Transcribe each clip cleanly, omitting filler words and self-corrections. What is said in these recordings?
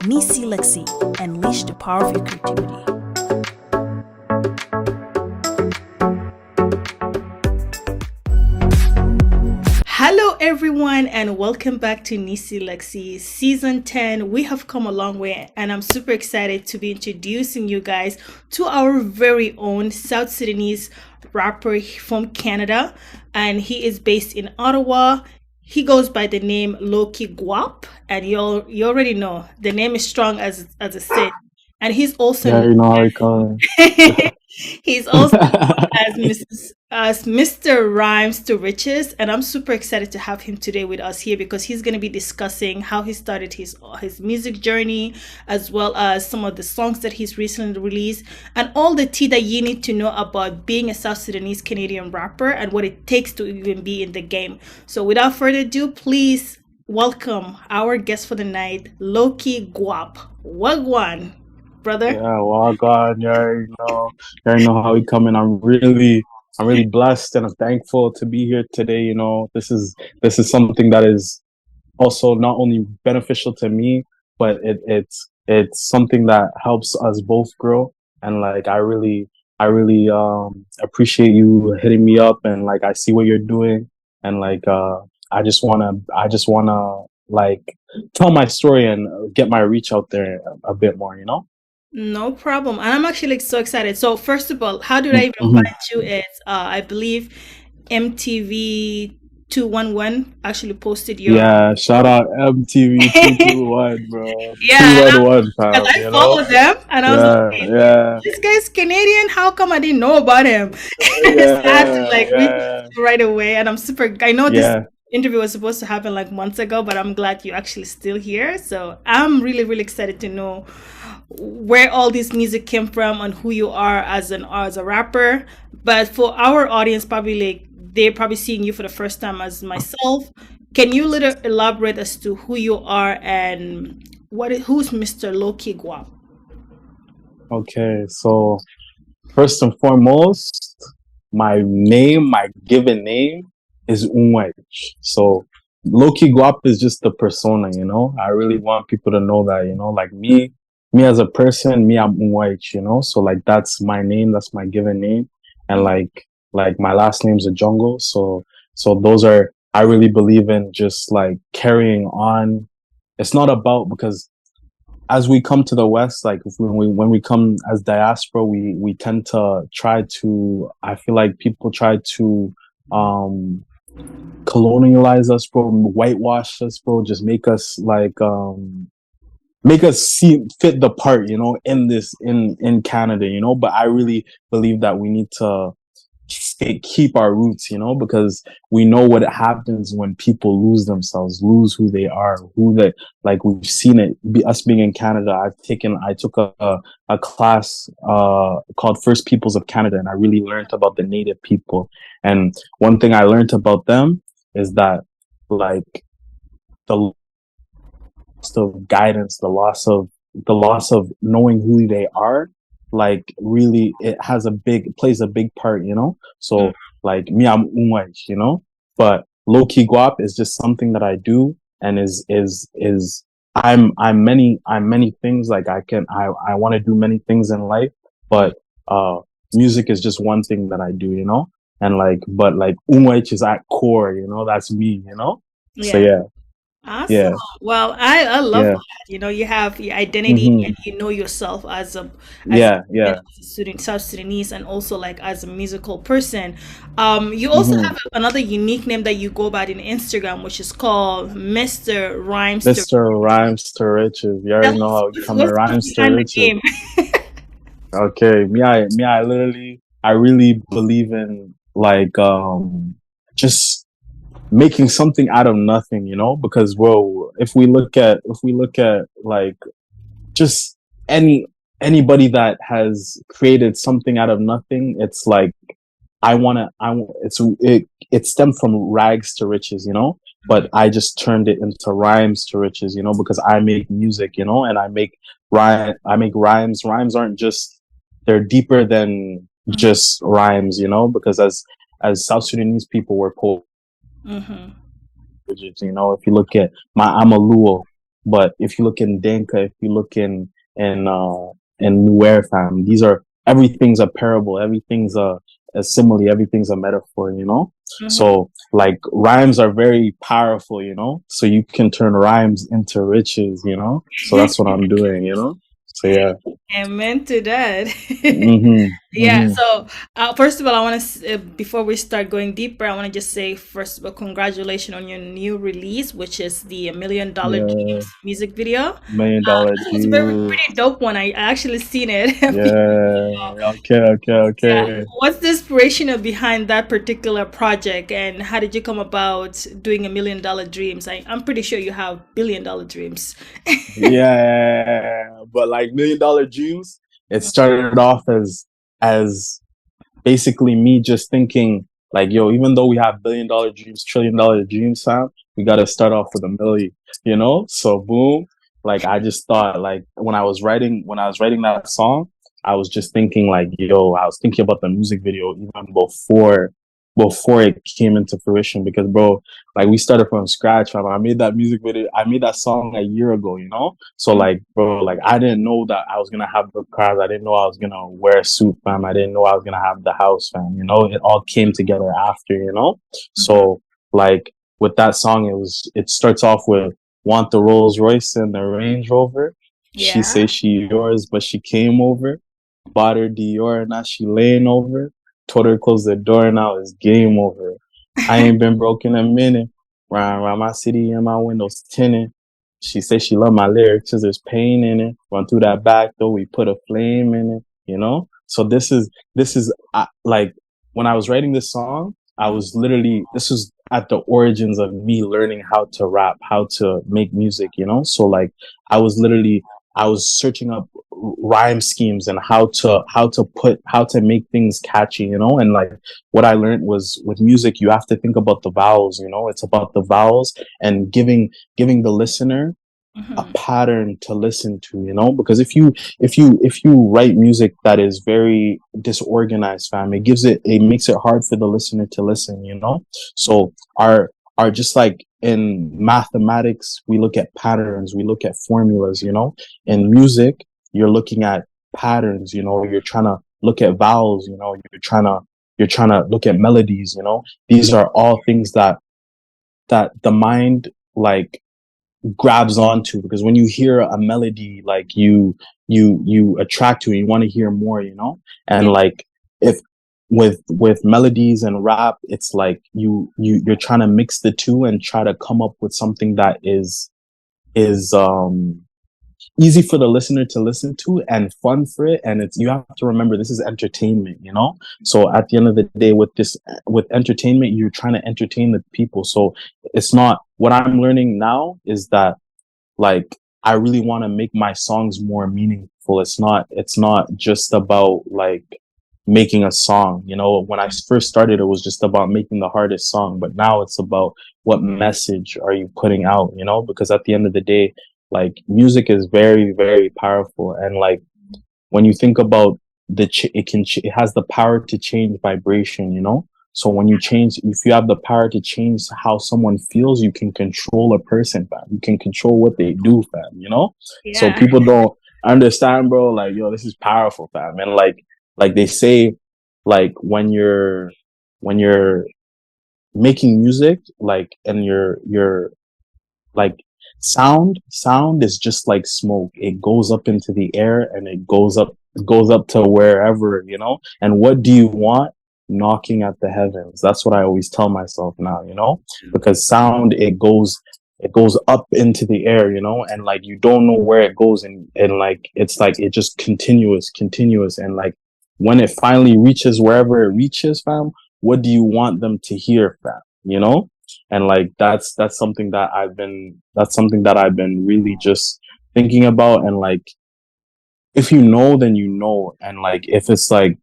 Neecee Lexy, unleash the power of your creativity. Hello everyone and welcome back to Neecee Lexy season 10. We have come a long way and I'm super excited to be introducing you guys to our very own South Sudanese rapper from Canada, and he is based in Ottawa. He goes by the name Lowkey Gwap, and you already know the name is strong as I said. And he's also Yeah, you know how it goes. he's also as Mr. Rhymes to Riches, and I'm super excited to have him today with us here because he's going to be discussing how he started his music journey, as well as some of the songs that he's recently released, and all the tea that you need to know about being a South Sudanese Canadian rapper and what it takes to even be in the game. So without further ado, please welcome our guest for the night, Lowkey Gwap. Wagwan, brother. Yeah, well, God, you already know how we coming. I'm really blessed and I'm thankful to be here today. You know, this is something that is also not only beneficial to me, but it's something that helps us both grow. And like, I really appreciate you hitting me up, and like, I see what you're doing, and like, I just wanna like tell my story and get my reach out there a bit more. You know. No problem. And I'm actually so excited. So first of all, how did I even Mhm. find you? It's I believe MTV 211 actually posted your Yeah, shout out MTV 221, bro. yeah, 211, because fam, I you know? followed them and I was like, Yeah, "Wait, yeah, this guy's Canadian. How come I didn't know about him?" So I had to yeah, like reach yeah, out right away. And I'm super I know this yeah. interview was supposed to happen like months ago, but I'm glad you're actually still here. So I'm really, really excited to know where all this music came from and who you are as a rapper. But for our audience, probably like they're probably seeing you for the first time as myself. Can you little elaborate as to who you are and who's Mr. Lowkey Gwap? Okay, so first and foremost, my given name is Unwech. So Loki Guap is just the persona, you know. I really want people to know that, you know, like me as a person, me I'm Unwech, you know. So like that's my name, that's my given name, and like my last name's a jungle. So those are, I really believe in just like carrying on. It's not about, because as we come to the West, like if when we come as diaspora, we tend to try to. I feel like people try to um colonialize us, bro, whitewash us, bro, just make us see fit the part, you know, in this in Canada, you know. But I really believe that we need to keep our roots, you know, because we know what happens when people lose themselves, lose who they are, who they, like we've seen it us being in Canada. I took a class called First Peoples of Canada, and I really learned about the native people. And one thing I learned about them is that like the loss of guidance, the loss of knowing who they are, like really plays a big part, you know. So like me, I'm Umwaj, you know, but low key guap is just something that I do, and is I'm many things. Like I want to do many things in life, but uh music is just one thing that I do, you know. And like, but like Umwaj is at core, you know, that's me, you know. So Yeah. yeah, Awesome. yeah, Well, I love yeah. that. You know, you have your identity and Hmm. you know yourself as Yeah, a yeah. student, South Sudanese, and also like as a musical person. You also Hmm. have another unique name that you go by in Instagram, which is called Mr. Rhymes to. Mr. Rhymes to Riches. You Tell already know us how it come what's rhymes to behind the riches. name. Okay. I really believe in like just making something out of nothing, you know? Because well, if we look at like just any anybody that has created something out of nothing, it's like it stemmed from rags to riches, you know. But I just turned it into rhymes to riches, you know, because I make music, you know, and I make rhymes. Rhymes aren't just, they're deeper than just rhymes, you know, because as South Sudanese people, we're poets, Mm-hmm. you know. If you look at I'm a Luo, But if you look in Dinka, if you look in Nuer fam, these are everything's a parable, everything's a simile, everything's a metaphor, you know? Mhm. So like rhymes are very powerful, you know? So you can turn rhymes into riches, you know? So that's what I'm doing, you know? So yeah. Amen to that. Mm-hmm. Yeah. Mm-hmm. So, first of all, I want to, before we start going deeper, I want to just say, first of all, congratulations on your new release, which is the $1 Million Yeah. Dreams music video. Million dollar This was a very dream. pretty dope one. I actually seen it. Yeah. Okay, okay, Yeah. okay. What's the inspiration behind that particular project, and how did you come about doing $1 Million Dreams? I'm pretty sure you have $1 billion dreams. Yeah. But like million dollar dreams, it started off as basically me just thinking like, yo, even though we have $1 billion dreams, $1 trillion dreams, fam, we got to start off with a million, you know? So boom, like I just thought like when I was writing that song, I was just thinking like, yo, I was thinking about the music video even before it came into fruition because bro, like we started from scratch, fam. I made that music video, I made that song a year ago, you know? So Mhm. like, bro, like I didn't know that I was gonna have the cars. I didn't know I was gonna wear a suit, fam. I didn't know I was gonna have the house, fam. You know, it all came together after, you know. Mhm. So like with that song, it starts off with want the Rolls Royce and the Range Rover. She Yeah. say she yours, but she came over. Bought her Dior, now she laying over. Told her close the door, now it's game over. I ain't been broke in a minute. Round my city and my windows tinted. She said she loved my lyrics because there's pain in it. Run through that back door, we put a flame in it, you know? So this is like when I was writing this song, I Mhm. was literally, this was at the origins of me learning how to rap, how to make music, you know? So like I was literally, I was searching up rhyme schemes and how to make things catchy, you know? And like what I learned was with music, you have to think about the vowels, you know? It's about the vowels and giving the listener a Mhm. pattern to listen to, you know? Because if you write music that is very disorganized, fam, it makes it hard for the listener to listen, you know? So our just like in mathematics, we look at patterns, we look at formulas, you know? In music, you're looking at patterns, you know, you're trying to look at vowels, you know, you're trying to look at melodies, you know? These are all things that the mind like grabs onto because when you hear a melody like you attract to it, you want to hear more, you know? And Yeah. like if with melodies and rap, it's like you're trying to mix the two and try to come up with something that is easy for the listener to listen to and fun for it. And it's, you have to remember this is entertainment, you know? So at the end of the day, with entertainment, you're trying to entertain the people. So it's not, what I'm learning now is that like I really want to make my songs more meaningful. It's not just about like making a song. You know, when I first started, it was just about making the hardest song, but now it's about what message are you putting out, you know? Because at the end of the day, like music is very, very powerful. And like when you think about it has the power to change vibration, you know? So when you change, if you have the power to change how someone feels, you can control a person, fam. You can control what they do, fam, you know? So Yeah. people don't understand, bro. Like, yo, this is powerful, fam. And like they say, like when you're making music, like, and you're like sound is just like smoke. It goes up into the air and it goes up to wherever, you know? And what do you want? Knocking at the heavens. That's what I always tell myself now, you know? Because sound, it goes up into the air, you know, and like you don't know where it goes, and like it's like it just continuous and like when it finally reaches wherever it reaches, fam, what do you want them to hear, fam, you know? And like that's something that I've been really just thinking about. And like if you know, then you know. And like if it's like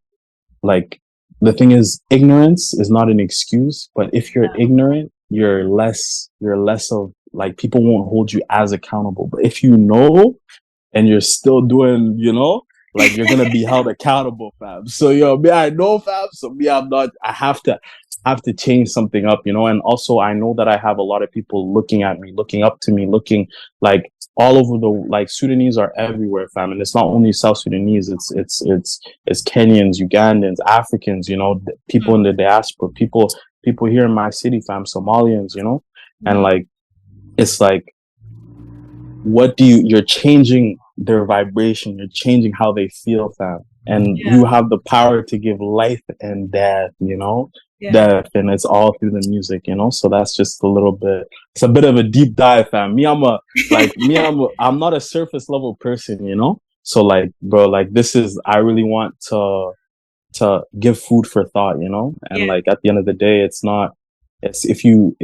the thing is, ignorance is not an excuse, but if you're ignorant, you're less of, like, people won't hold you as accountable. But if you know and you're still doing, you know, like you're gonna be held accountable, fam. So yo, me, I know, fam. So me, I'm not. I have to change something up, you know. And also, I know that I have a lot of people looking at me, looking up to me, looking like all over the, like, Sudanese are everywhere, fam, and it's not only South Sudanese. It's Kenyans, Ugandans, Africans, you know, people in the diaspora, people here in my city, fam, Somalians, you know, and like it's like, you're changing their vibration, you're changing how they feel, fam, and you have the power to give life and death, you know. Death, and it's all through the music, you know. So that's just a little bit, it's a bit of a deep dive, fam. I'm not a surface level person, you know. So like, bro, like, this is, I really want to give food for thought, you know. And like, at the end of the day, it's if you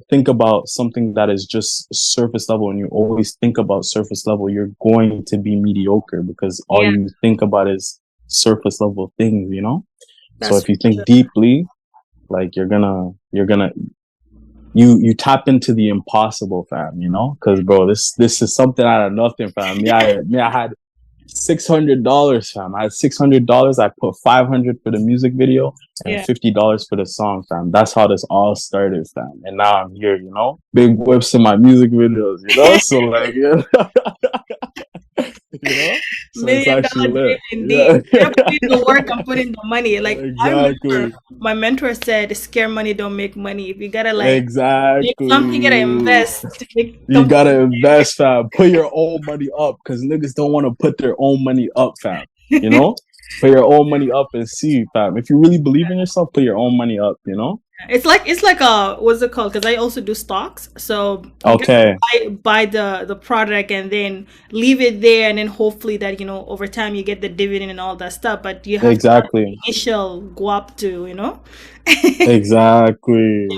think about something that is just surface level, and you always think about surface level, you're going to be mediocre, because all you think about is surface level things, you know. So if you think deeply, like, you tap into the impossible, fam, you know. Because, bro, this is something out of nothing, fam. I had $600, fam. I had $600. I put $500 for the music video and $50 for the song, fam. That's how this all started, fam. And now I'm here, you know. Big whips in my music videos, you know. So like, you know, so it's actually lit. Indeed. You're putting the work and putting the money. Like, exactly. I remember my mentor said, "Scare money don't make money. If you gotta make something, you gotta invest. You gotta invest, fam. Put your own money up, because niggas don't want to put their own money up, fam. You know, put your own money up and see, fam. If you really believe in yourself, put your own money up. You know." It's like what's it called? Because I also do stocks. So buy the product and then leave it there, and then hopefully that, you know, over time you get the dividend and all that stuff. But you have exactly initial guap to, you know. exactly.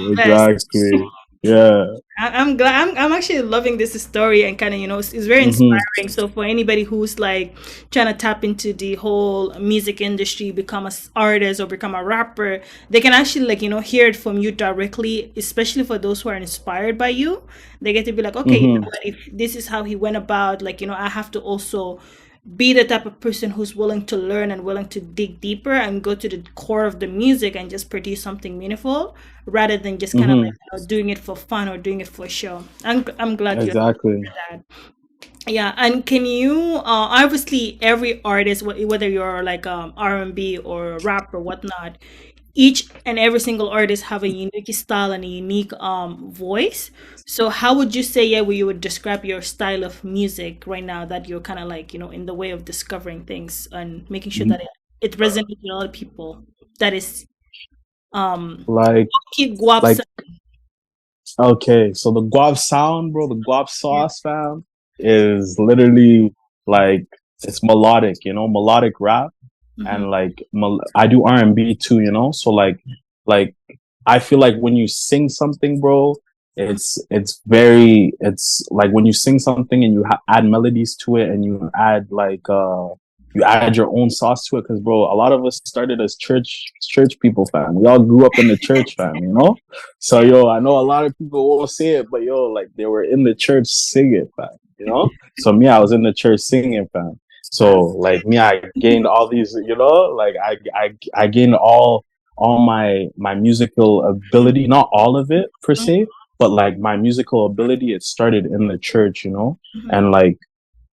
Yeah. I'm glad. I'm actually loving this story, and kind of, you know, it's very inspiring. So for anybody who's like trying to tap into the whole music industry, become an artist or become a rapper, they can actually, like, you know, hear it from you directly. Especially for those who are inspired by you, they get to be like, okay, you know, if this is how he went about, like, you know, I have to also be the type of person who's willing to learn and willing to dig deeper and go to the core of the music and just produce something meaningful, rather than just kind of like, you know, doing it for fun or doing it for show. I'm glad you're doing that. Yeah. And can you obviously every artist, whether you're like R&B or rap or whatnot, each and every single artist have a unique style and a unique voice. So how would you say, you would describe your style of music right now, that you're kind of like, you know, in the way of discovering things and making sure that it resonates with a lot of people? That is like Lowkey Gwap like okay, so the guap sound, bro, the guap sauce, fam, is literally like, it's melodic, you know, melodic rap. And like, I do R&B too, you know. So like I feel like when you sing something, bro, it's like when you sing something and you add melodies to it, and you add like you add your own sauce to it. Because, bro, a lot of us started as church people, fam. We all grew up in the church, fam, you know. So I know a lot of people won't say it, but like, they were in the church singing, fam, you know. So me, I was in the church singing, fam. So like me, I gained all these, you know, like I gained all my musical ability, not all of it per se, but like my musical ability, it started in the church, you know. And like,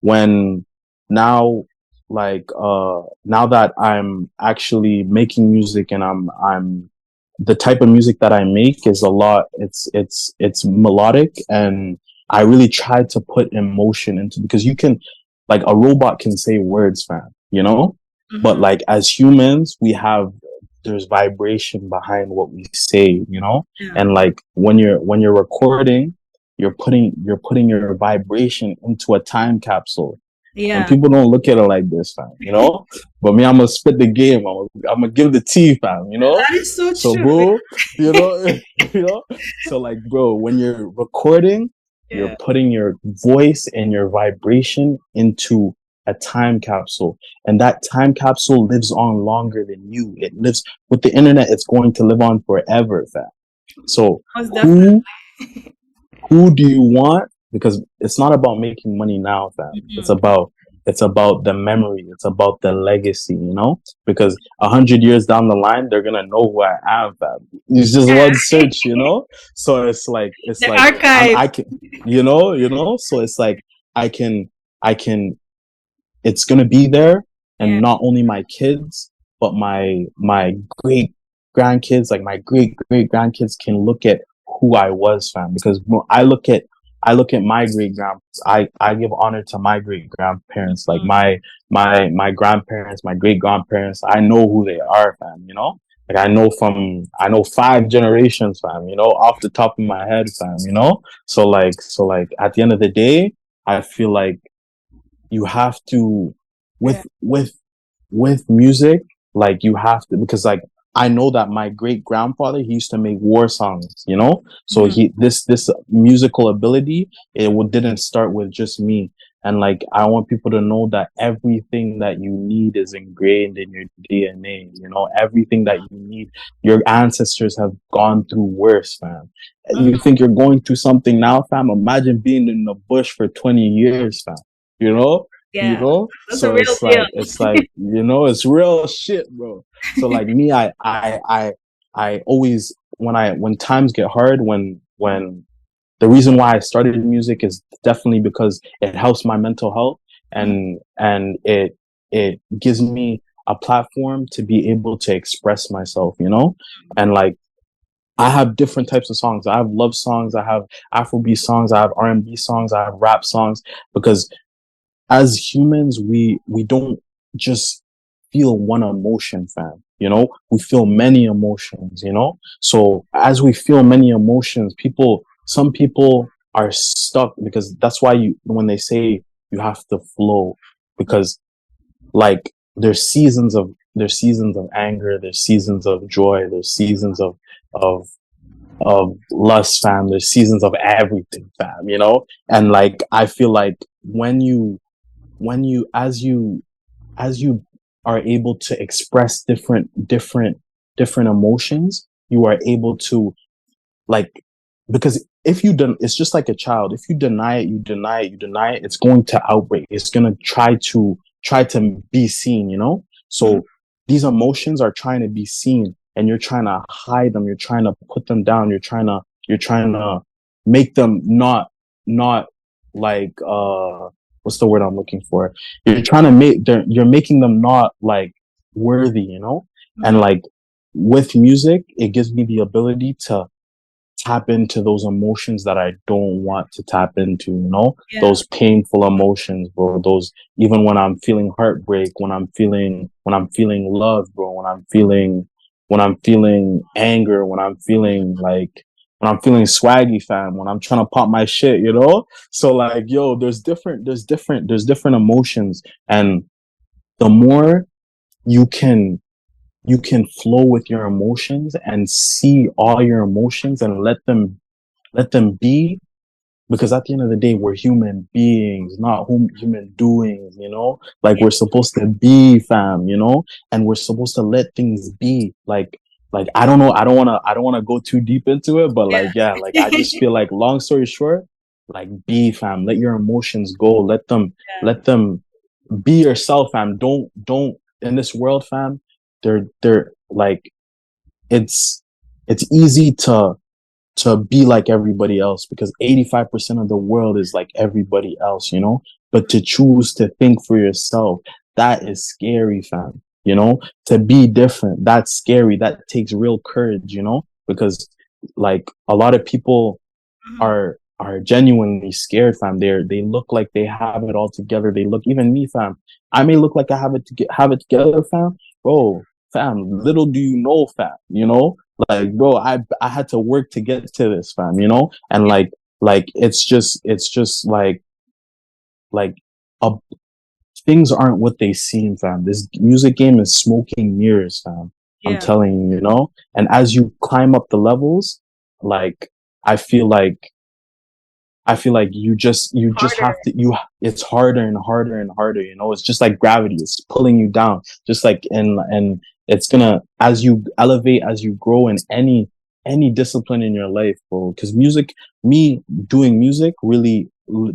when now that I'm actually making music, and I'm the type of music that I make is a lot, it's melodic, and I really try to put emotion into, because you can, like, a robot can say words, fam, you know, but like, as humans, there's vibration behind what we say, you know. And like, when you're recording, you're putting your vibration into a time capsule. And people don't look at it like this, fam, you know. But me, I'm gonna spit the game. I'm gonna give the tea, fam, you know. That is so true. Bro, you know, so like, bro, when you're recording, you're putting your voice and your vibration into a time capsule, and that time capsule lives on longer than you. It lives with the internet. It's going to live on forever, fam. So who do you want? Because it's not about making money now, fam. It's it's about the memory, it's about the legacy, you know, because 100 years down the line, they're gonna know who I am, fam. It's just one Yeah. search, you know. So it's The like archive. I can, you know. So it's like I can, I can. It's gonna be there, Yeah. and not only my kids, but my great grandkids, like my great grandkids, can look at who I was, fam. Because I look at my great grand. I give honor to my great grandparents, like Mhm. my grandparents, my great grandparents. I know who they are, fam. You know, like I know 5 generations, fam. You know, off the top of my head, fam. You know, so like at the end of the day, I feel like you have to Yeah. with with with music, like you have to, because like I know that my great grandfather, he used to make war songs, you know. So Mhm. he this musical ability, didn't start with just me. And like I want people to know that everything that you need is ingrained in your DNA, you know. Everything that you need, your ancestors have gone through worse, fam. You Mhm. think you're going through something now, fam? Imagine being in the bush for 20 years, fam. You know, you Yeah. know. That's a So real deal. it's like, you know, it's real shit, bro. So like me, I always, when times get hard, when the reason why I started music is definitely because it helps my mental health, Mhm. and it gives me a platform to be able to express myself, you know. And like I have different types of songs. I have love songs, I have Afrobeat songs, I have R&B songs, I have rap songs, because as humans, we don't just feel one emotion, fam. You know, we feel many emotions, you know. So as we feel many emotions, some people are stuck, because that's why when they say you have to flow, because like there's seasons of anger, there's seasons of joy, there's seasons of of lust, fam. There's seasons of everything, fam, you know. And like I feel like when you as you are able to express different emotions, you are able to, like, because if you don't, it's just like a child. If you deny it, it's going to outbreak. It's going to try to be seen, you know. Mhm. So these emotions are trying to be seen, and you're trying to hide them, you're trying to put them down, you're trying to make them not like what's the word I'm looking for, you're trying to you're making them not like worthy, you know. And Mhm. like with music, it gives me the ability to tap into those emotions that I don't want to tap into, you know, Yeah. those painful emotions, bro. Those, even when I'm feeling heartbreak, when I'm feeling love, bro, when I'm feeling anger, when I'm feeling swaggy, fam, when I'm trying to pop my shit, you know? So like, yo, there's different emotions. And the more you can you can flow with your emotions and see all your emotions and let them be, because at the end of the day, we're human beings, not human doings, you know. Like Yeah. we're supposed to be, fam, you know. And we're supposed to let things be, like I don't want to go too deep into it, but like, yeah, like I just feel like, long story short, like, be, fam, let your emotions go, let them be yourself, fam. Don't In this world, fam, they're like, it's easy to be like everybody else, because 85% of the world is like everybody else, you know. But to choose to think for yourself, that is scary, fam. You know, to be different, that's scary. That takes real courage, you know, because like a lot of people Mhm. are genuinely scared, fam. They look like they have it all together. They look, even me, fam. I may look like I have it together, fam. Bro, fam. Little do you know, fam. You know, like, bro, I had to work to get to this, fam. You know, and Yeah. like it's just like a things aren't what they seem, fam. This music game is smoking mirrors, fam. I'm Yeah. telling you, you know. And as you climb up the levels, like I feel like you just Harder. have to you it's harder and harder and harder, you know. It's just like gravity, it's pulling you down, just like, and it's gonna, as you elevate, as you grow in any discipline in your life, bro. Because me doing music really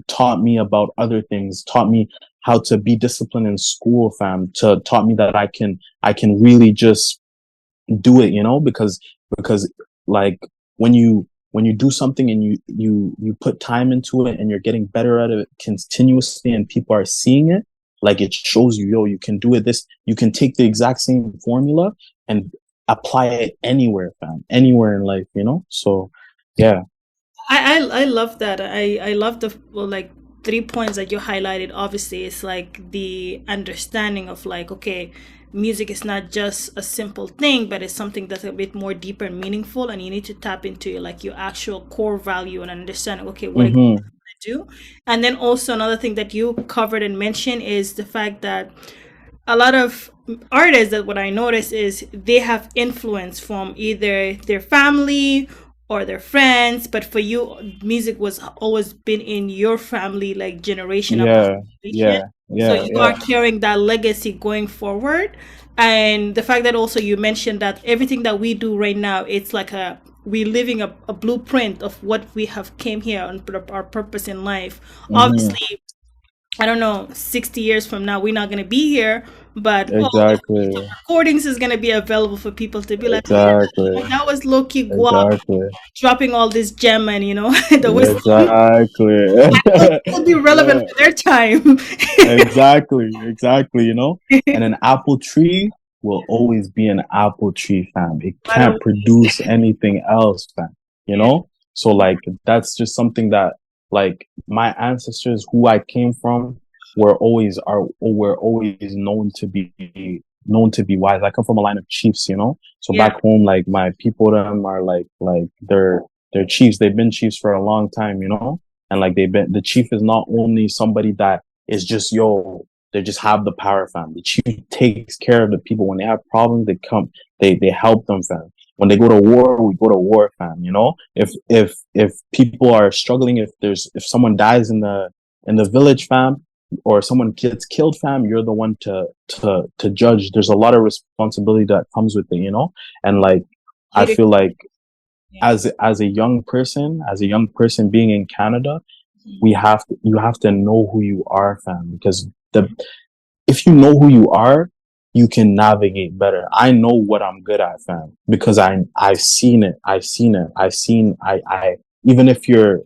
taught me about other things, taught me how to be disciplined in school, fam, to taught me that I can really just do it, because like when you do something and you put time into it and you're getting better at it continuously and people are seeing it, like it shows you, yo, you can do it. You can take the exact same formula and apply it anywhere, fam, anywhere in life, So yeah. I love that. I love the, well, like 3 points that you highlighted. Obviously, it's like the understanding of like, okay, music is not just a simple thing, but it's something that's a bit more deeper and meaningful, and you need to tap into like your actual core value and understand, okay, what exactly Mm-hmm. I do. And then also another thing that you covered and mentioned is the fact that a lot of artists, that what I notice is they have influence from either their family or their friends, but for you music was always been in your family, like generation after Yeah, generation, yeah, so yeah, you are yeah, carrying that legacy going forward. And the fact that also you mentioned that everything that we do right now, it's like we living a blueprint of what we have came here and our purpose in life. mm-hmm. Obviously, I don't know, 60 years from now, we're not going to be here, but all the Exactly, recordings is going to be available for people to be like, oh, exactly, yeah, that was Lowkey Gwap exactly, dropping all this gem and, the wisdom exactly. will still be relevant Yeah. for their time. Exactly, exactly, And an apple tree will always be an apple tree, fam. It Matter can't produce anything else, fam. You yeah, know? So like that's just something that like my ancestors who I came from were always known to be wise. I come from a line of chiefs. So yeah, back home, like my people them are like they're chiefs. They've been chiefs for a long time. And like the chief is not only somebody that is just they just have the power, fam. The chief takes care of the people when they have problems. They help them, fam. When they go to war, we go to war, fam. If people are struggling, if someone dies in the village, fam, or someone gets killed, fam, you're the one to judge. There's a lot of responsibility that comes with it. And like I beauty. feel like Yeah. as a young person being in Canada, you have to know who you are, fam, because if you know who you are, you can navigate better. I know what I'm good at, fam, because I've seen it. I even if your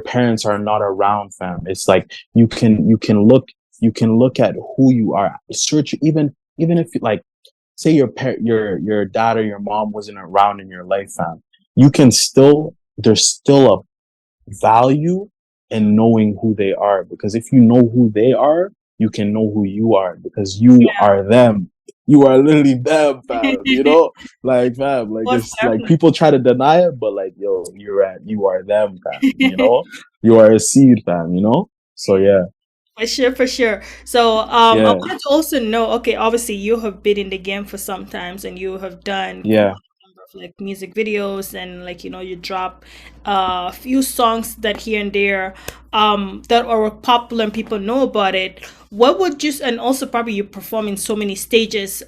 parents are not around, fam, it's like you can look at who you are. Search even if like say your dad or your mom wasn't around in your life, fam, there's still a value in knowing who they are, because if you know who they are, you can know who you are, because you are them. You are literally them, fam. Like, fam, like Most it's like definitely. people try to deny it, but like, yo, you are them, fam. You are a seed, fam. So yeah. For sure, for sure. So, I Yeah. wanted to also know, okay, obviously you have been in the game for some times and you have done Yeah. a number of like music videos, and like, you drop a few songs that here and there that are popular and people know about it. What would you, and also probably you perform in so many stages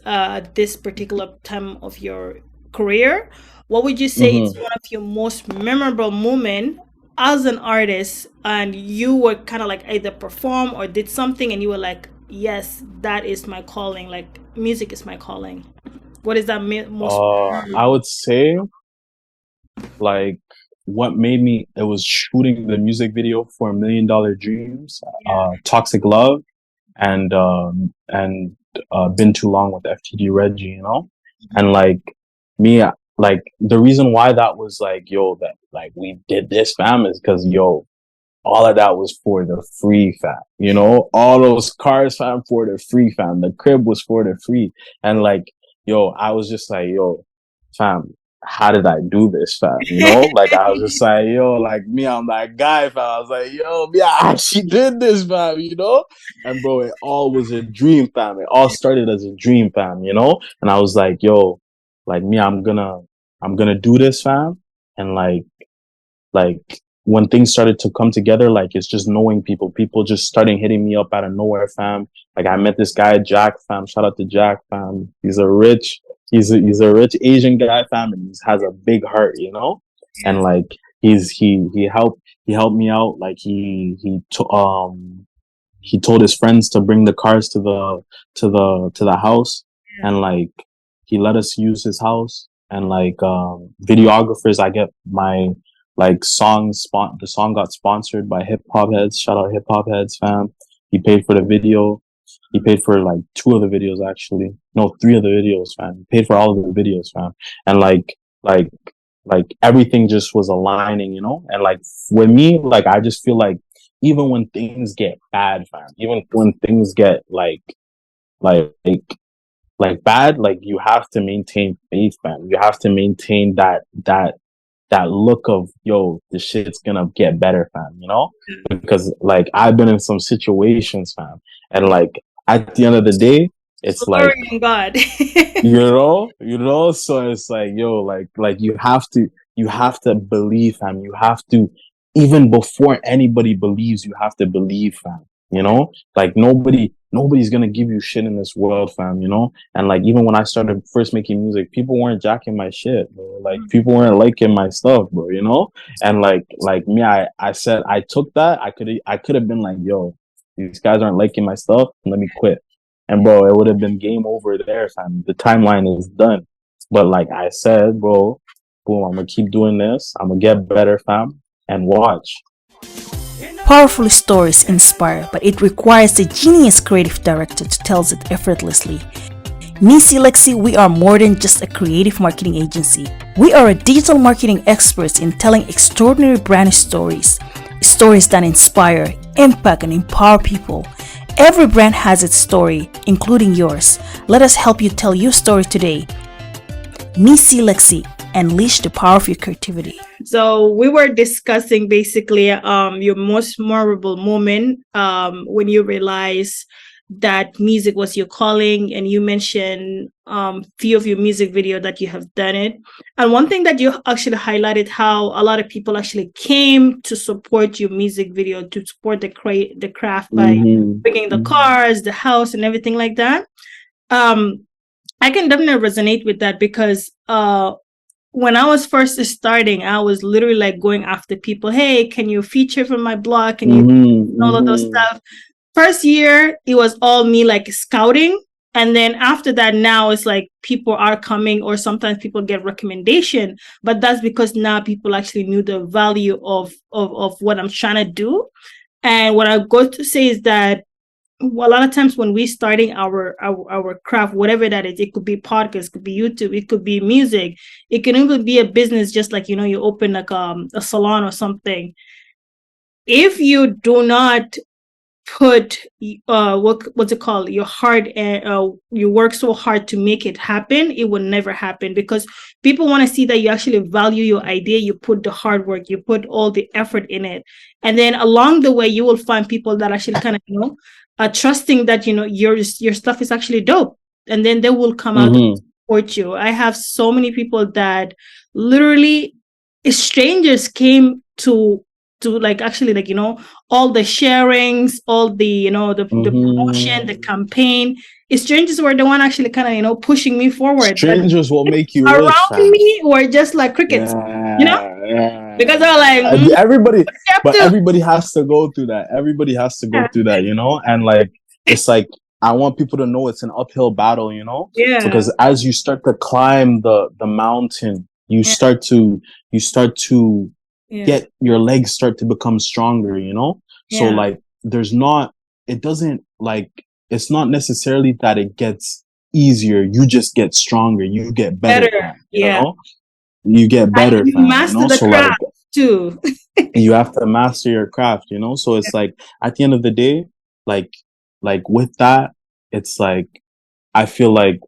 this particular time of your career. What would you say is Hmm. one of your most memorable moment as an artist, and you were kind of like either perform or did something and you were like, yes, that is my calling, like music is my calling? What is that most I memorable? would say like what made me it was shooting the music video for $1 Million Dreams, Yeah. Toxic Love, and Been Too Long with FTG Reggie. And like me, like the reason why that was like, yo, that like we did this, fam, is because, yo, all of that was for the free, fam. All those cars, fam, for the free, fam. The crib was for the free. And like, yo, I was just like, yo, fam, how did I do this, fam? Like I was just like, yo, like me, I'm that guy, fam. I was like, yo, me, I actually did this, fam. And bro, it all was a dream, fam. It all started as a dream, fam. And I was like, yo, like me, I'm gonna do this, fam. And like when things started to come together, like it's just knowing people just starting hitting me up out of nowhere, fam. Like I met this guy, Jack, fam. Shout out to Jack, fam. He's a rich Asian guy, fam, and he has a big heart. And Yes. like he helped me out. Like he took he told his friends to bring the cars to the house, and like he let us use his house, and like videographers, I get my like the song got sponsored by Hip Hop Heads. Shout out Hip Hop Heads, fam. He paid for the video. He paid for like 2 of the videos, actually. No, 3 of the videos, fam. He paid for all of the videos, fam. And like like everything just was aligning, you know? And like with me, like I just feel like even when things get bad, fam, even when things get like bad, like you have to maintain faith, fam. You have to maintain that look of, yo, the shit's gonna get better, fam, you know? Because like I've been in some situations, fam, and like at the end of the day, it's like, Glory in God. so it's like, yo, like you have to believe, fam. You have to, even before anybody believes, you have to believe, fam. You know, like nobody's gonna give you shit in this world, fam. You know, and like even when I started first making music, people weren't jacking my shit, bro. Like people weren't liking my stuff, bro. You know, and like me, I said I took that. I could have been like, yo, these guys aren't liking my stuff. Let me quit. And bro, it would have been game over there, fam. The timeline is done. But like I said, bro, boom, I'm gonna keep doing this. I'm gonna get better, fam, and watch. Powerful stories inspire, but it requires a genius creative director to tell it effortlessly. Neecee Lexy, we are more than just a creative marketing agency. We are a digital marketing experts in telling extraordinary brand stories. Stories that inspire, impact, and empower people. Every brand has its story, including yours. Let us help you tell your story today. Neecee Lexy, unleash the power of your creativity. So we were discussing basically your most memorable moment when you realized that music was your calling, and you mentioned few of your music video that you have done it. And one thing that you actually highlighted, how a lot of people actually came to support your music video, to support the craft by bringing the cars, the house, and everything like that. I can definitely resonate with that, because when I was first starting, I was literally like going after people. Hey, can you feature for my blog? Can you all of those stuff? First year, it was all me like scouting. And then after that, now it's like people are coming, or sometimes people get recommendation. But that's because now people actually knew the value of what I'm trying to do. And what I go to say is that a lot of times when we starting our craft, whatever that is, it could be podcast, it could be YouTube, it could be music, it can even be a business, just like, you know, you open like a salon or something. If you do not put what's it called, your heart, and you work so hard to make it happen, it will never happen, because people want to see that you actually value your idea, you put the hard work, you put all the effort in it. And then along the way, you will find people that actually kind of, you know, trusting that, you know, your stuff is actually dope, and then they will come out to support you. I have so many people that literally, strangers came to like actually, like, you know, all the sharings, all the, you know, the promotion, the campaign. Strangers were the one actually kind of, you know, pushing me forward. Strangers will make you around rich, fam. me were just like crickets, you know, because they're like everybody, but everybody has to go through that. Everybody has to go through that, you know. And like, it's like, I want people to know it's an uphill battle, you know, because as you start to climb the mountain, you start to get your legs start to become stronger, you know. So like, it's not necessarily that it gets easier, you just get stronger, you get better, fam, you know? You get better, and you fam, master you know? the So craft like, too. you have to master your craft, you know. So it's like, at the end of the day, like with that, it's like, I feel like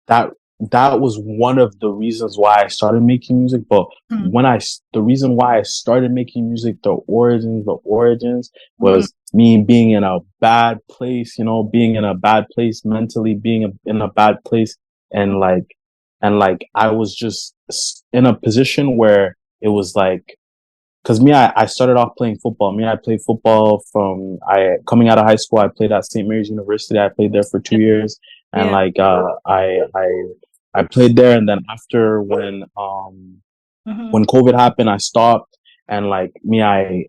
that was one of the reasons why I started making music. But the reason why I started making music, the origins was me being in a bad place, you know, being in a bad place mentally, being in a bad place. And like I was just in a position where it was like, because me, I started off playing football. I played football coming out of high school. I played at St. Mary's University. I played there for 2 years. And like, I played there. And then after, when COVID happened, I stopped. And like me, I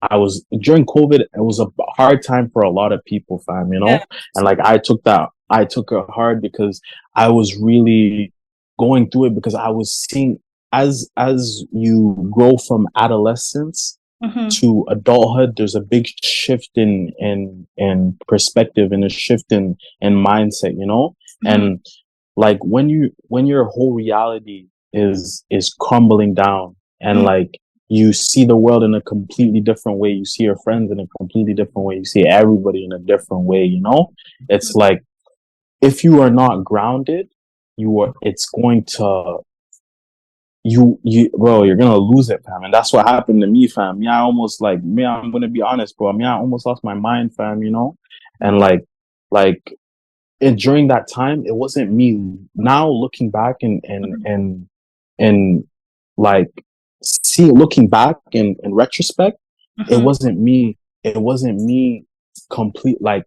I was during COVID, it was a hard time for a lot of people, fam, you know? Yeah. And like I took it hard because I was really going through it because I was seeing as you grow from adolescence Mm-hmm. to adulthood, there's a big shift in perspective and a shift in mindset, you know? Mm-hmm. And like when your whole reality is crumbling down and like you see the world in a completely different way, you see your friends in a completely different way, you see everybody in a different way, you know? It's like if you are not grounded, it's going to bro, you're gonna lose it, fam. And that's what happened to me, fam. Yeah, I almost like me, I'm gonna be honest, bro. I almost lost my mind, fam, you know? And like and during that time, it wasn't me. Now looking back and like looking back in retrospect, it Mm-hmm. wasn't me. It wasn't me complete like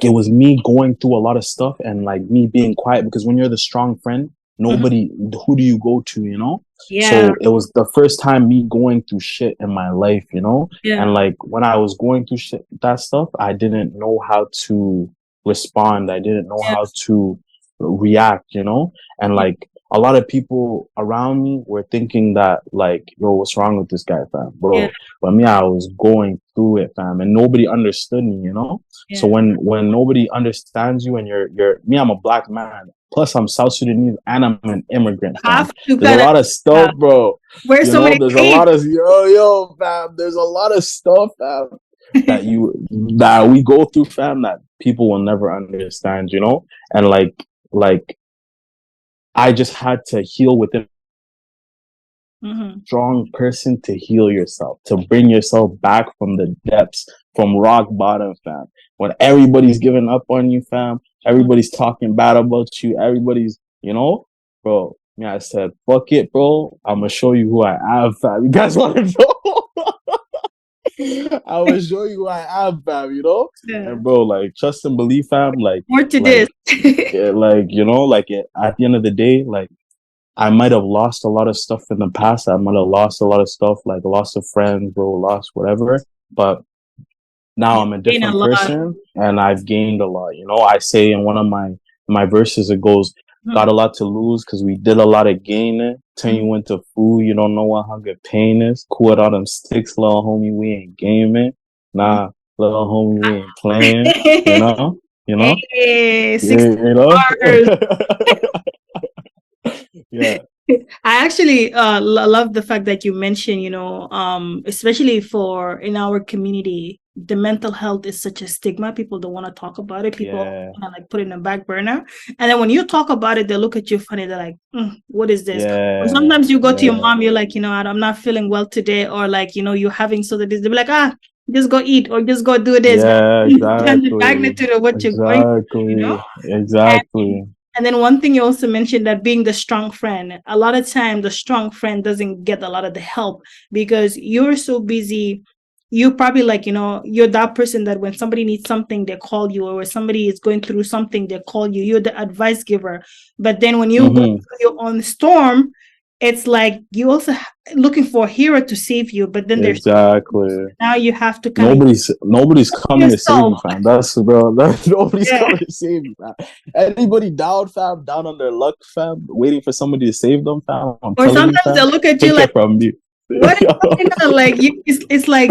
it was me going through a lot of stuff and like me being quiet because when you're the strong friend, Mm-hmm. nobody, who do you go to, you know? Yeah. So it was the first time me going through shit in my life, you know? Yeah. And like when I was going through shit, that stuff, I didn't know how to respond. I didn't know Yeah. how to react, you know? And Yeah. like a lot of people around me were thinking that like, yo, what's wrong with this guy, fam? Yeah. Bro. But me, I was going through it, fam, and nobody understood me, you know? So Yeah. when nobody understands you and you're me, I'm a black man. Plus I'm South Sudanese and I'm an immigrant, fam. Have to There's a gotta lot of stuff, bro. wear You so know, many there's a things. lot of yo, fam. There's a lot of stuff, fam, that that we go through, fam, that people will never understand, you know? And like I just had to heal within Mm-hmm. strong person to heal yourself, to bring yourself back from the depths, from rock bottom, fam. When everybody's giving up on you, fam, everybody's talking bad about you, everybody's, you know, bro. Yeah, I said, fuck it, bro. I'm gonna show you who I am, fam. You guys want to know? I will show you who I am, fam. You know, Yeah. and bro, like trust and believe, fam. More to Like, this. yeah, like you know, at the end of the day, like I might have lost a lot of stuff in the past. I might have lost a lot of stuff, like loss of friends, bro, lost whatever. But now You I'm a gain a different lot. person and I've gained a lot. You know, I say in one of my verses, it goes, got Mhm. a lot to lose because we did a lot of gaining. Turn Mhm. you into food. You don't know what hunger pain is. Cool with all them sticks, little homie. We ain't gaming. Nah, little homie, we ain't playing. You know, you know, Hey, yeah, 60 you know. bars. Yeah, I actually love the fact that you mentioned, especially for in our community, the mental health is such a stigma. People don't want to talk about it. People yeah, want to like put it in the back burner. And then when you talk about it, they look at you funny. They're like, what is this? Or yeah, sometimes you go to your yeah. mom, you're like, I'm not feeling well today. Or like, you're having so that this. They'll be like, just go eat or just go do this. Yeah, And the exactly. magnitude of what you're going through. Exactly. Exactly. And then one thing you also mentioned that being the strong friend, a lot of time the strong friend doesn't get a lot of the help because you're so busy. You probably like, you're that person that when somebody needs something, they call you, or when somebody is going through something, they call you. You're the advice giver. But then when you go Mm-hmm. through your own storm, it's like you also looking for a hero to save you, but then there's Exactly. now you have to kind of Nobody's coming to save yourself. you, fam. That's bro. Nobody's Yeah. coming to save you, fam. Anybody down, fam, down on their luck, fam, waiting for somebody to save them, fam. I'm Or telling you, sometimes they fam. look at you Take like, it from me. what is going on? Like it's like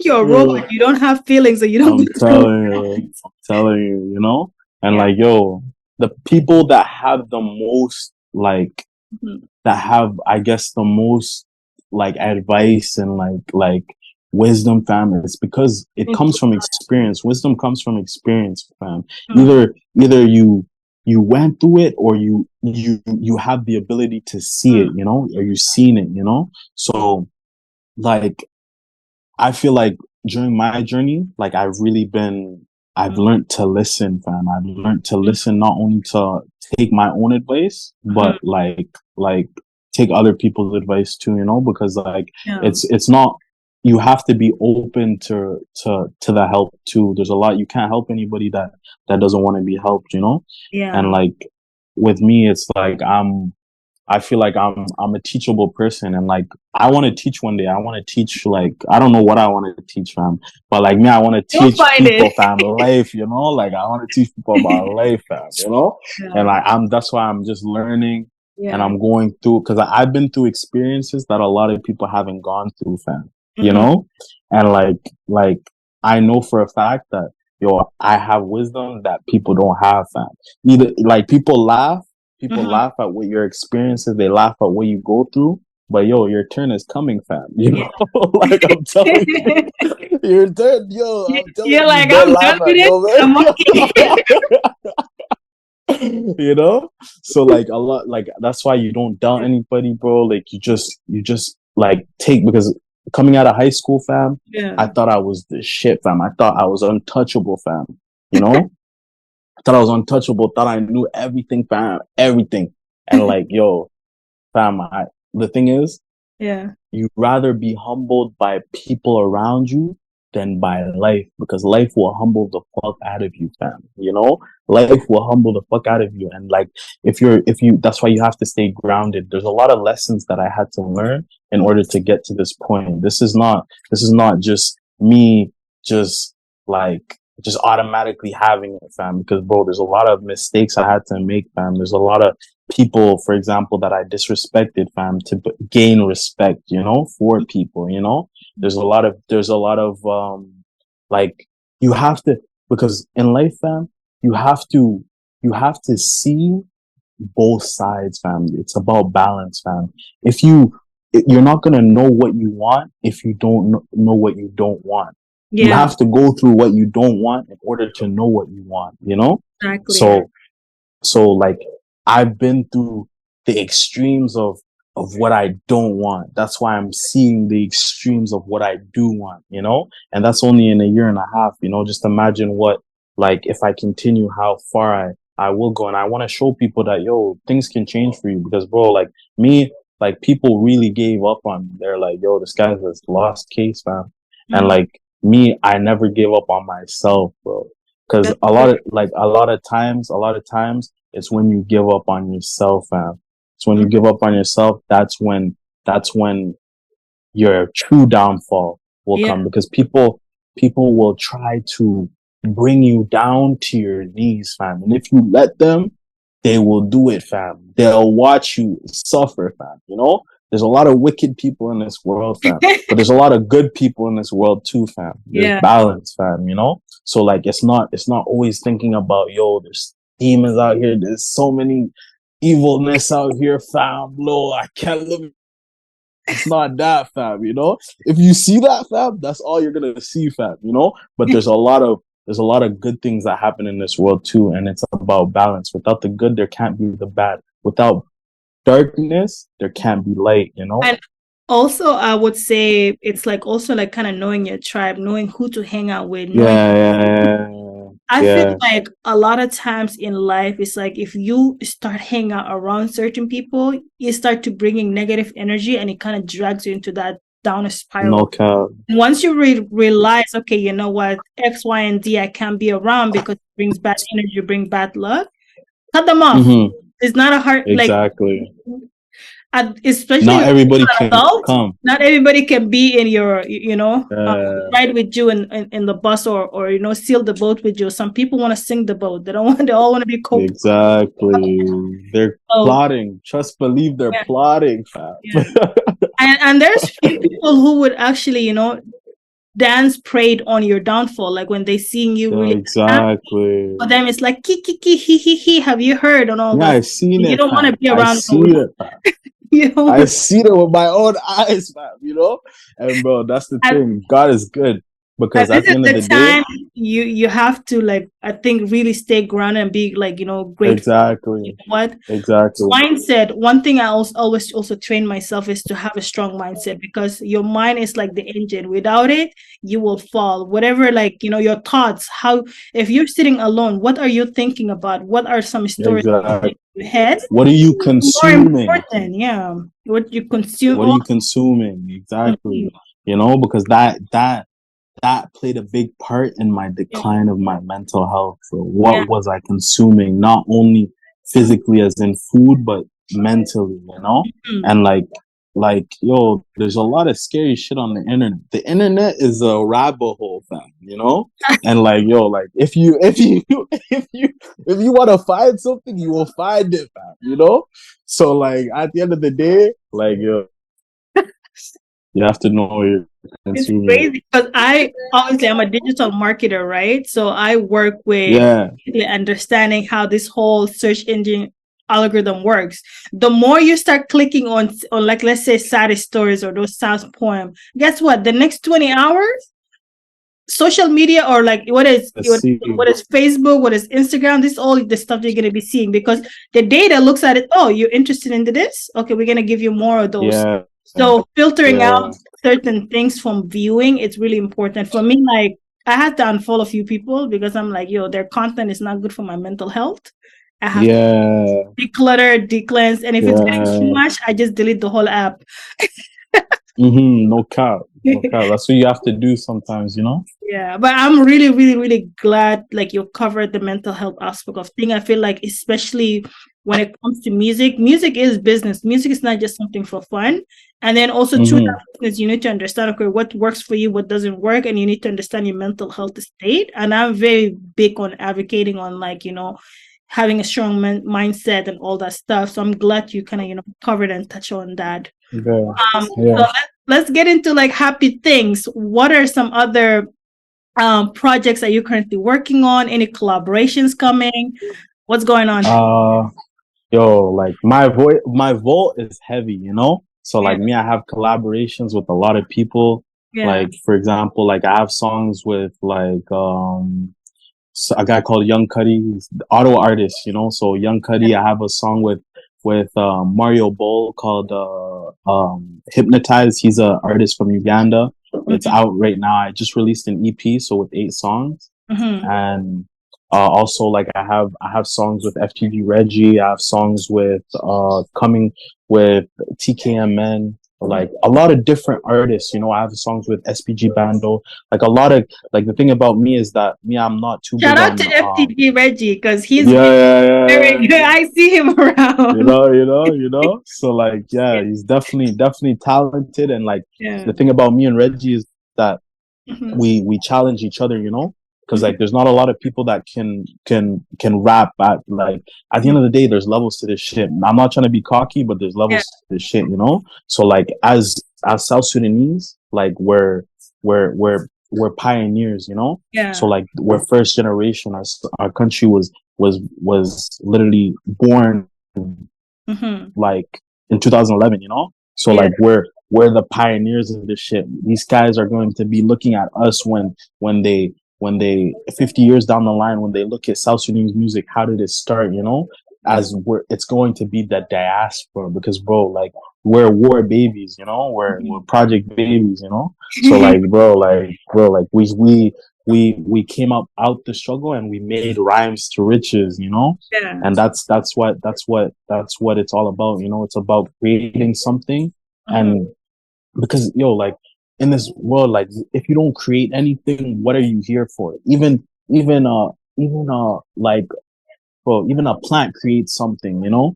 you're a robot. You don't have feelings, or you don't go I'm through. telling you, I'm telling you, you know? And Yeah. like, yo, the people that have the most, like, Mhm. that have, I guess, the most, like, advice and, like, wisdom, fam, it's because it comes from experience. Wisdom comes from experience, fam. Mhm. Either you went through it or you have the ability to see it, you know, or you've seen it, you know? So, like, I feel like during my journey, like I've learned to listen, fam. I've learned to listen not only to take my own advice, Mhm. but like take other people's advice too, you know, because like Yeah. it's not, you have to be open to the help too. There's a lot, you can't help anybody that doesn't want to be helped, you know? Yeah. And like with me, it's like I feel like I'm a teachable person, and like I want to teach one day. I want to teach, like, I don't know what I want to teach, fam, but like me, I want to You'll teach find people, it. fam, life. Like I want to teach people about life, fam. And Yeah. like that's why I'm just learning, and Yeah. I'm going through, because I've been through experiences that a lot of people haven't gone through, fam. Mhm. And like I know for a fact that I have wisdom that people don't have, fam. Either like people Mhm. laugh at what your experiences, they laugh at what you go through, but your turn is coming, fam. Yeah. Like I'm telling you, your turn, I'm telling You're you, like, don't I'm done laugh with at it. I'm okay. nobody. So like a lot, like that's why you don't doubt anybody, bro. Like you just like take, because coming out of high school, fam, I Yeah. thought I was the shit, fam. I thought I was untouchable, fam. You know, I thought I was untouchable. Thought I knew everything, fam, everything. And like, fam, the thing is, Yeah. you'd rather be humbled by people around you than by life, because life will humble the fuck out of you, fam. Life will humble the fuck out of you. And like, that's why you have to stay grounded. There's a lot of lessons that I had to learn in order to get to this point. This is not just me just like just automatically having it, fam. Because bro, there's a lot of mistakes I had to make, fam. There's a lot of people, for example, that I disrespected, fam, to gain respect, for people. There's a lot of like, you have to, because in life, fam, you have to see both sides, fam. It's about balance, fam. If you're not gonna know what you want if you don't know what you don't want. You Yeah. have to go through what you don't want in order to know what you want. Exactly. Yeah. So like, I've been through the extremes of what I don't want. That's why I'm seeing the extremes of what I do want. And that's only in a year and a half. Just imagine what, like, if I continue, how far I will go. And I want to show people that, things can change for you, because bro, like me, like, people really gave up on me. They're like, this guy's this lost case, fam. And Mhm. like me, I never gave up on myself, bro. Because That's great. a lot of times, it's when you give up on yourself, fam. It's when you give up on yourself, that's when your true downfall will Yeah. come, because people will try to bring you down to your knees, fam. And if you let them, they will do it, fam. They'll watch you suffer, fam. There's a lot of wicked people in this world, fam. But there's a lot of good people in this world too, fam. There's Yeah. balance, fam. So like, it's not always thinking about, there's demons out here. There's so many evilness out here, fam. Bro, I can't live. It's not that, fam. If you see that, fam, that's all you're gonna see, fam. But there's a lot of good things that happen in this world too, and it's about balance. Without the good, there can't be the bad. Without darkness, there can't be light. And also, I would say it's like also like kind of knowing your tribe, knowing who to hang out with, knowing. Yeah, yeah, I yeah, feel like a lot of times in life, it's like if you start hanging out around certain people, you start to bringing negative energy, and it kind of drags you into that down no spiral. cap. Once you realize, okay, you know what, X, Y, and Z, I can't be around because it brings bad energy, bring bad luck. Cut them off. Mm-hmm. It's not a hard like. Exactly. Especially Not if everybody you're an can adult, come. not everybody can be in your, Uh, ride with you in the bus, or sail the boat with you. Some people want to sing the boat. They don't want. They all want to be co. exactly. They're So plotting. Trust, believe, they're yeah, plotting, fam. yeah. And there's few people who would actually, dance parade on your downfall. Like when they seeing you Yeah, really happy, exactly. for them it's like kiki he he. Have you heard and all Yeah, that? I seen You it, don't want to fam. be I around see those. it, fam. You don't I want seen it with my own eyes, fam. And bro, that's the to. thing. God is good, because This at the is end of the the day, time you have to, like, I think, really stay grounded and be like, grateful. You exactly, know what? exactly, Mindset. One thing I always also train myself is to have a strong mindset, because your mind is like the engine. Without it, you will fall. Whatever, like, your thoughts. How if you're sitting alone, what are you thinking about? What are some stories exactly. in your head? What are you More consuming? important, yeah. What you consume. What are you consuming? Exactly. Because that played a big part in my decline of my mental health. So Yeah, what was I consuming? Not only physically as in food, but mentally, Mhm. and yo, there's a lot of scary shit on the internet. The internet is a rabbit hole, fam, and yo, if you want to find something, you will find it, fam, so at the end of the day, yo, you have to know you're It's consuming. crazy because I'm a digital marketer, right? So I work with Yeah, understanding how this whole search engine algorithm works. The more you start clicking on like, let's say, sad stories or those sad poem, guess what? The next 20 hours, social media, or like what is let's see. what is Facebook, what is Instagram, this is all the stuff you're going to be seeing because the data looks at it. Oh, you're interested in this? Okay, we're going to give you more of those. Yeah, So filtering yeah, out certain things from viewing, it's really important for me. Like, I had to unfollow a few people because I'm like, yo, their content is not good for my mental health. I have to yeah, declutter, decleanse, and if it's getting too yeah. much, I just delete the whole app. No cap, no cap. That's what you have to do sometimes. Yeah, but I'm really, really, really glad like you covered the mental health aspect of thing. I feel like especially when it comes to music, music is business. Music is not just something for fun. And then also through Mm-hmm. that business, you need to understand, okay, what works for you, what doesn't work, and you need to understand your mental health state. And I'm very big on advocating on having a strong mindset and all that stuff. So I'm glad you kind of covered and touched on that. Yeah, So yeah. let's get into like happy things. What are some other projects that you're currently working on? Any collaborations coming? What's going on? Yo, my vault is heavy. So Yeah. me, I have collaborations with a lot of people. Yeah. For example, I have songs with a guy called Young Cuddy, he's the Ottawa artist. So Young Cuddy, I have a song with Mario Bull called Hypnotize. He's an artist from Uganda. It's out right now. I just released an EP, so with 8 songs. Mm-hmm. And also I have songs with FTG Reggie. I have songs with coming with TKMN, a lot of different artists. I have songs with SPG Bando. A lot of the thing about me is that I'm not too Shout big out on to FTG Reggie because he's yeah, very good. I see him around. So yeah, he's definitely talented, and Yeah. the thing about me and Reggie is that Mm-hmm. we challenge each other. Because Mm-hmm. there's not a lot of people that can rap at the end of the day, there's levels to this shit. I'm not trying to be cocky, but there's Yeah. levels to this shit. So as South Sudanese, we're pioneers. Yeah. So we're first generation. Our country was literally born Mm-hmm. in 2011. So Yeah. we're the pioneers of this shit. These guys are going to be looking at us when they 50 years down the line, when they look at South Sudanese music, how did it start? As it's going to be the diaspora, because bro, we're war babies. We're project babies. So bro, we came up out the struggle, and we made rhymes to riches. Yeah. And that's what it's all about. It's about creating something. And because in this world, if you don't create anything, what are you here for? Even a plant creates something.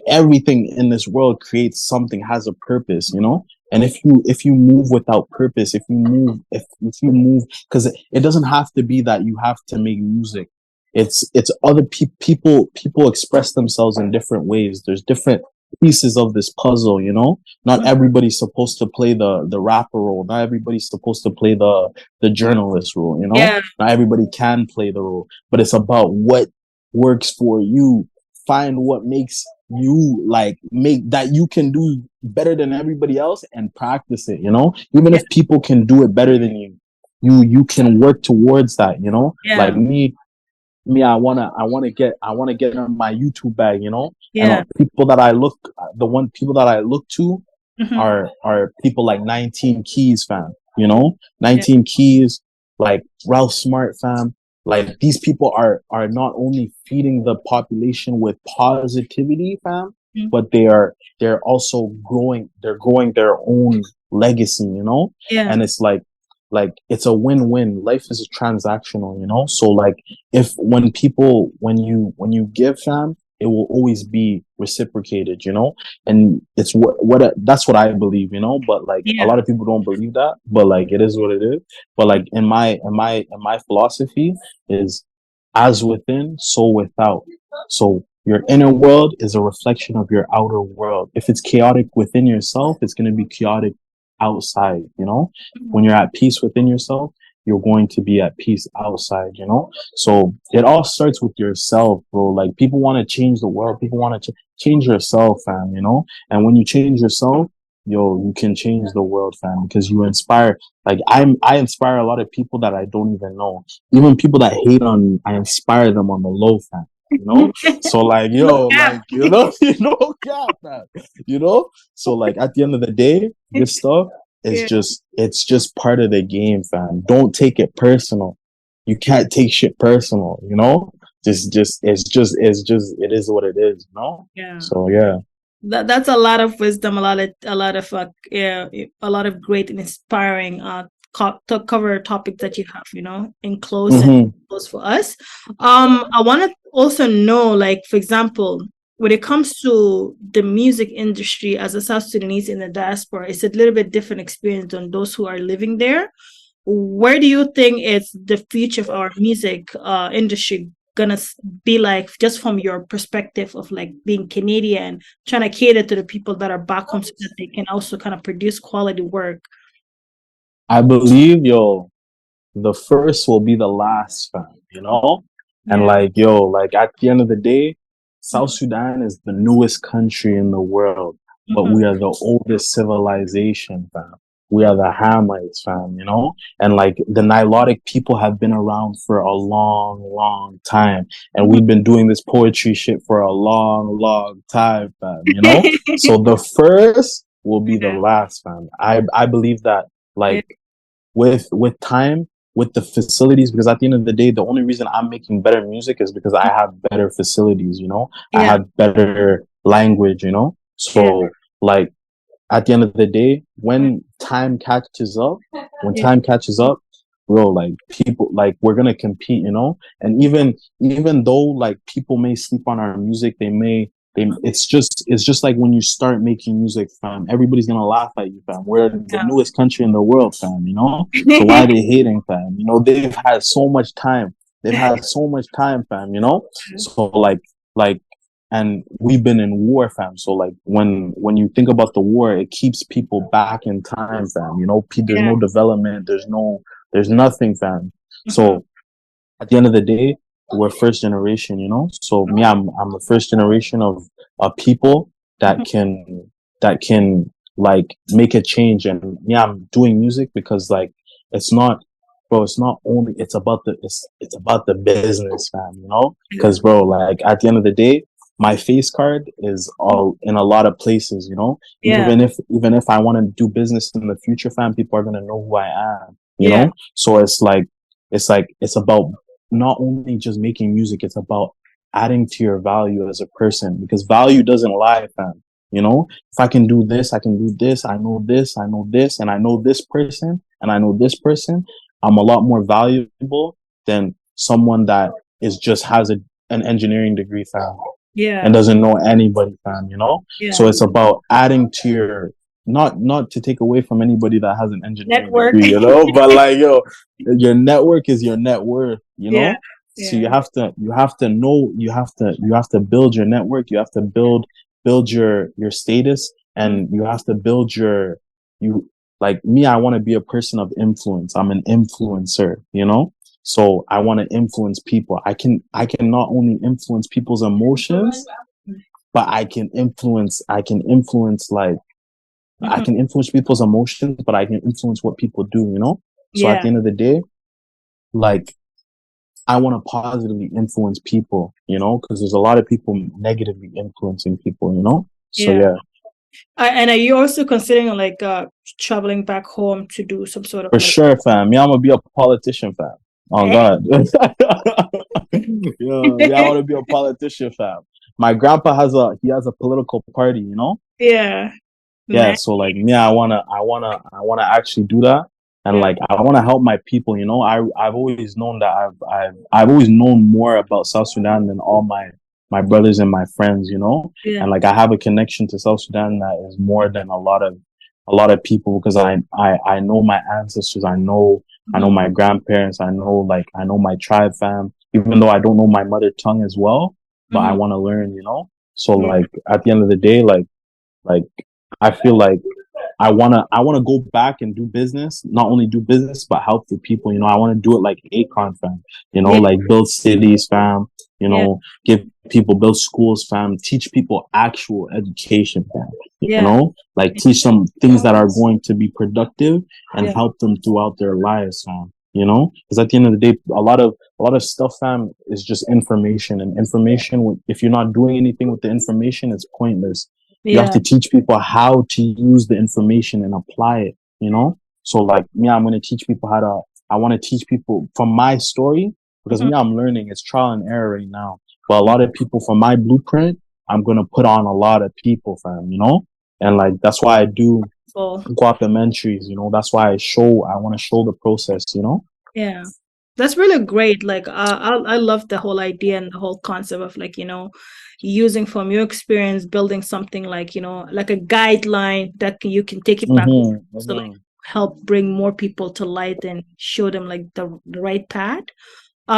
Everything in this world creates something, has a purpose. And if you move without purpose, if you move, because it doesn't have to be that you have to make music. It's other people express themselves in different ways. There's different pieces of this puzzle. Not everybody's supposed to play the rapper role. Not everybody's supposed to play the journalist role. Yeah. Not everybody can play the role, but it's about what works for you. Find what makes you make that you can do better than everybody else, and practice it. Even if people can do it better than you can work towards that. Yeah. Me, I wanna get on my YouTube bag. Yeah. And people that I look to are people like 19 Keys, fam. 19 Keys, Ralph Smart, fam. These people are not only feeding the population with positivity, fam, but they're also growing. They're growing their own legacy. Yeah. And it's it's a win-win. Life is transactional. So if when you give, fam, it will always be reciprocated, you know. And it's that's what I believe, you know. But like a Yeah. lot of people don't believe that, but like it is what it is. But like in my philosophy is as within, so without. So your inner world is a reflection of your outer world. If it's chaotic within yourself, it's going to be chaotic outside, you know? When you're at peace within yourself, you're going to be at peace outside, you know? So it all starts with yourself, bro. Like people want to change the world. People want to change yourself, fam, you know? And when you change yourself, yo, you can change the world, fam, because you inspire. Like I inspire a lot of people that I don't even know. Even people that hate on me, I inspire them on the low, fam. You know, so like, yo, like yeah, fam. You know, so like at the end of the day, this stuff is Yeah. it's just part of the game, fam. Don't take it personal. You can't take shit personal. You know, it is what it is. You know, Yeah. so yeah. That's a lot of wisdom, a lot of great and inspiring to cover topics that you have, you know, in close and Mm-hmm. close for us. I want to also know, like, for example, when it comes to the music industry as a South Sudanese in the diaspora, it's a little bit different experience than those who are living there. Where do you think is the future of our music industry gonna be like, just from your perspective of like being Canadian, trying to cater to the people that are back home so that they can also kind of produce quality work? I believe, yo, the first will be the last, fam, you know? And Yeah. like, yo, like at the end of the day, South Sudan is the newest country in the world, but we are the oldest civilization, fam. We are the Hamites, fam, you know? And like the Nilotic people have been around for a long, long time. And we've been doing this poetry shit for a long, long time, fam, you know? So the first will be the Yeah. last, fam. I believe that Yeah. like with time, with the facilities, because at the end of the day, the only reason I'm making better music is because I have better facilities, you know. I Yeah. have better language, you know. Yeah. So like at the end of the day, when Yeah. time catches up, bro, like people, like we're gonna compete, you know. And even though like people may sleep on our music, it's just like when you start making music, fam, everybody's gonna laugh at you, fam. We're the newest country in the world, fam, you know. So why are they hating, fam? You know, they've had so much time. They've had so much time, fam, you know. So like and we've been in war, fam. So like when you think about the war, it keeps people back in time, fam. You know, there's Yeah. no development, there's nothing, fam. Mhm. So at the end of the day, we're first generation, you know. So me, I'm the first generation of people that Mhm. can like make a change. And yeah, I'm doing music because like it's not, bro, it's not only, it's about the business, fam, you know. Because bro, like at the end of the day, my face card is all in a lot of places, you know. Yeah. Even if I want to do business in the future, fam, people are gonna know who I am, you Yeah. know. So it's about not only just making music, it's about adding to your value as a person, because value doesn't lie, fam. You know, if I can do this, I can do this, I know this, I know this, and I know this person, and I know this person, I'm a lot more valuable than someone that is just has an engineering degree, fam, Yeah. and doesn't know anybody, fam, you know? So Yeah. it's about adding to your, not to take away from anybody that has an engineering Network. degree, you know, but like, yo, your network is your net worth, you Yeah. know. So Yeah. you have to build your network, you have to build your status, and you have to build you like me, I want to be a person of influence. I'm an influencer, you know. So I want to influence people. I can not only influence people's emotions, but I Mhm. can influence people's emotions, but I can influence what people do, you know? So at Yeah. the end of the day, like I want to positively influence people, you know, because there's a lot of people negatively influencing people, you know? So Yeah. yeah, And are you also considering like traveling back home to do some sort of for like? sure, fam. Yeah, I'm gonna be a politician, fam. Oh Eh? God. Yeah, I want to be a politician, fam. My grandpa has a political party, you know? Yeah. Yeah, Nice. so like yeah, I wanna actually do that, and Yeah. like I wanna help my people. You know, I've always known that I've always known more about South Sudan than all my brothers and my friends, you know? Yeah. And like I have a connection to South Sudan that is more than a lot of people because I know my ancestors, I know my grandparents, I know my tribe fam, even though I don't know my mother tongue as well, but I want to learn, you know? So Yeah. like at the end of the day, like I feel like I wanna go back and do business, not only do business, but help the people. You know, I wanna do it like Akon fam, you know, Yeah. like build cities fam, you Yeah. know, build schools fam, teach people actual education fam, you Yeah. know, like teach them things that are going to be productive and Yeah. help them throughout their lives fam, you know, because at the end of the day, a lot of stuff fam is just information, and information, if you're not doing anything with the information, it's pointless. You have Yeah. to teach people how to use the information and apply it, you know? So like me, I'm going to teach people I want to teach people from my story because me, I'm learning. It's trial and error right now. But a lot of people from my blueprint, I'm going to put on a lot of people, fam, you know? And like, that's why I do guapimentaries, you know? That's why I want to show the process, you know? Yeah. That's really great. Like, I love the whole idea and the whole concept of like, using from your experience, building something like, like a guideline that you can take it back. So like help bring more people to light and show them like the right path.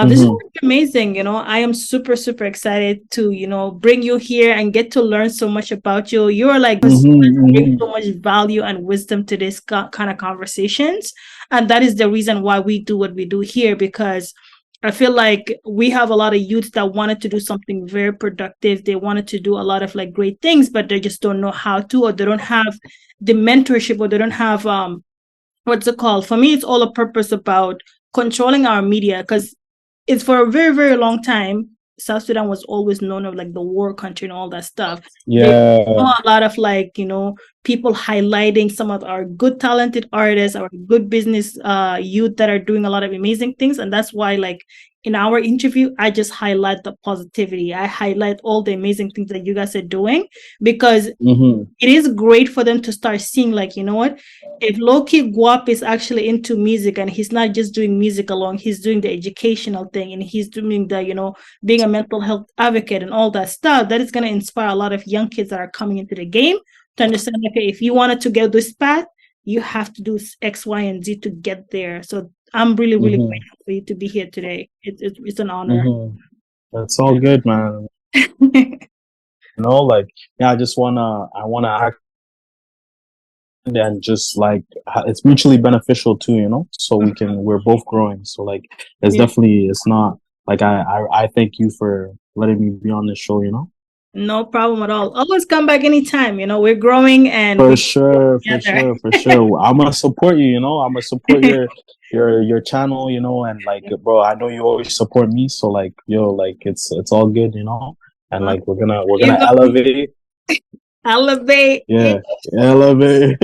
This is amazing. I am super, super excited to, bring you here and get to learn so much about you. You are like, bring so much value and wisdom to this kind of conversations. And that is the reason why we do what we do here, because I feel like we have a lot of youth that wanted to do something very productive. They wanted to do a lot of like great things, but they just don't know how to, or they don't have the mentorship, or they don't have, what's it called? For me, it's all a purpose about controlling our media, because it's for a very, very long time, South Sudan was always known as like the war country and all that stuff. Yeah. There's a lot of like, people highlighting some of our good talented artists, our good business youth that are doing a lot of amazing things. And that's why like in our interview, I just highlight the positivity. I highlight all the amazing things that you guys are doing, because it is great for them to start seeing like, you know what, if Lowkey Gwap is actually into music and he's not just doing music alone, he's doing the educational thing and he's doing the, being a mental health advocate and all that stuff, that is going to inspire a lot of young kids that are coming into the game to understand, okay, if you wanted to get this path, you have to do X, Y, and Z to get there. So I'm really, really grateful for you to be here today. It's an honor. That's all good, man. Like, yeah, I wanna act and just like it's mutually beneficial too, so we're both growing. So like it's not like I thank you for letting me be on this show. No problem at all. Always come back anytime. We're growing and for sure. I'm gonna support you. I'm gonna support your channel. And like, bro, I know you always support me. So like, yo, like it's all good. And like we're gonna elevate. Elevate. Yeah, elevate.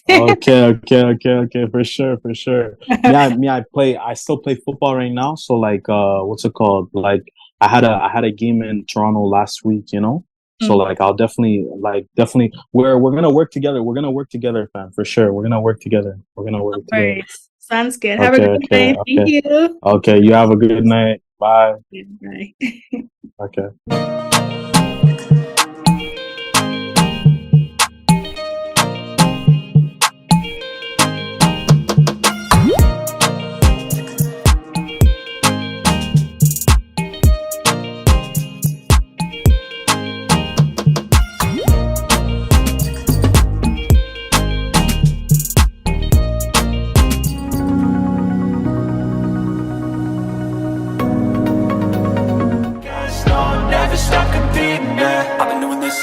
Okay. For sure. I still play football right now. So like, what's it called? Like, I had a game in Toronto last week. So like, I'll definitely we're gonna work together. We're gonna work together, fam, for sure. We're gonna work together. Together. Sounds good. Have a good night. Thank you. Okay, you have a good night. Bye. Bye. Okay.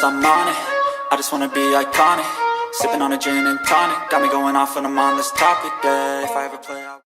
I'm on it, I just wanna be iconic. Sipping on a gin and tonic, got me going off when I'm on this topic, yeah. If I ever play out